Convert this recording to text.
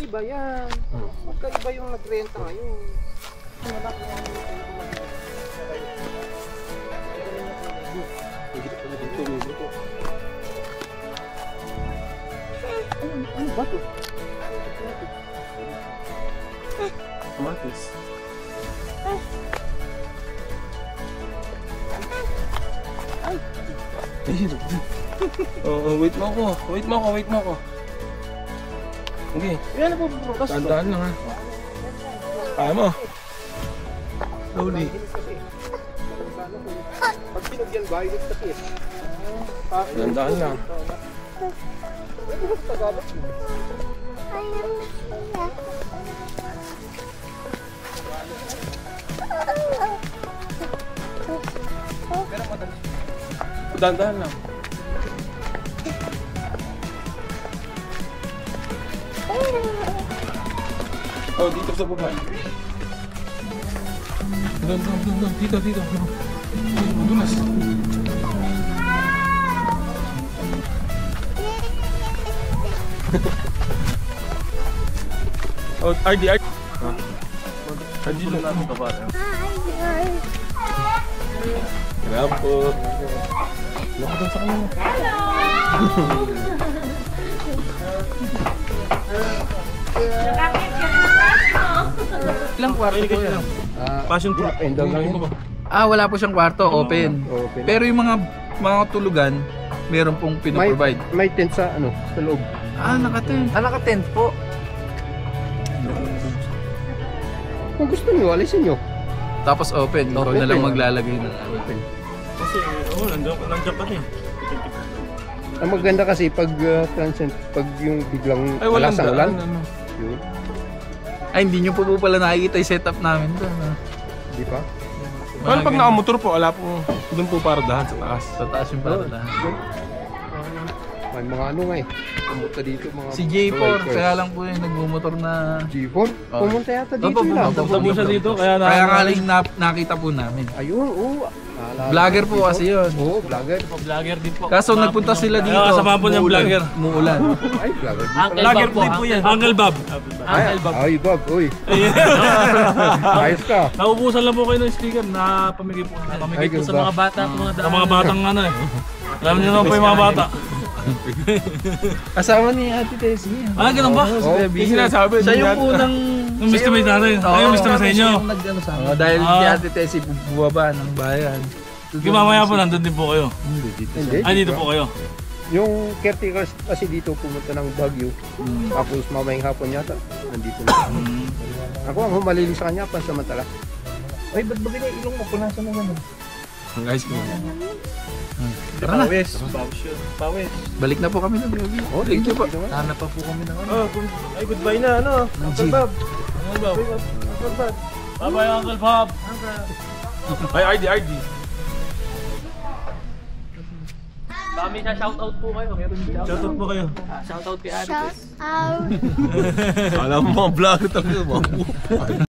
magkaiba yan. Magkaiba yung nagrenta ngayon. Wala ko yung ano ba ito? Kamatis. Wait mo ako. Okay. Yan na po bukas. Tandaan lang ha. Kaya mo. Slowly. Pag pinagyan ba, ilit kasi. Tandaan lang. Tandaan lang. Oh, dito sa baba. Doon. Dito. Dulas. Oh, RD. RD lang namin kapara. Grab po. Loko doon sa kanila. Ilang kwarto po yan? Passion fruit. Wala po siyang kwarto, open. Pero yung mga tulugan, meron pong pinoprovide. May tent sa sa loob. Naka-tent. Naka-tent po. Kung gusto niyo, alisin niyo. Tapos open. Ikaw na lang maglalagay ng open. Kasi, nandiyan ka na eh. Ang maganda kasi pag transient, pag yung biglang wala sa ulan. Yun. Hindi nyo po pala nakikita yung setup namin doon. Di pa? Well, pag nakamotor po, wala po. Doon po para dahan sa taas. Sa taas yung para dahan. May mga nga eh. Pumunta dito mga... Si J4, kaya lang po yung nagmumotor na... J4? Pumunta yata dito lang. Pumunta po siya dito, kaya nga lang nakita po namin. Ayun, oo. Vlogger po kasi yun. Oo, vlogger. Vlogger din po. Kaso nagpunta sila dito. Kasama po niyang vlogger. Muulan. Ay, vlogger. Vlogger din po yan. Uncle Bob. Ay, Bob. Uy. Ayos ka. Naubusan lang po kayo ng sticker na pamigay po. Pamigay po sa mga bata. Sa mga batang eh. Alam niyo naman po yung mga bata. Kasama ni Ate Tessie. Ganun ba? Yung sinasabi. Siya yung unang... Yung estimate natin. Yung estimate sa inyo. Dahil si Ate Tessie buwaba ng bayan. Mamaya po nandun din po kayo. Hindi. Dito po kayo. Yung caretakers kasi dito pumunta ng Baguio. Tapos mamayang hapon yata. Nandito na. Ako ang humalili sa kanya pansamantala. Ay, ba't ba ganyan ilong mo? Punasan naman. Ang ice cream. Tara na. Pawis. Balik na po kami ng Baguio. Thank you po. Sana pa po kami ng Ay, goodbye na, Uncle Bob. Uncle Bob. Bye-bye, Uncle Bob. Ay, RD. Kami sa shoutout po kayo. Meron Shoutout po kayo. Shoutout kay Ate. Shout out! Alam mo, mga vlog talaga.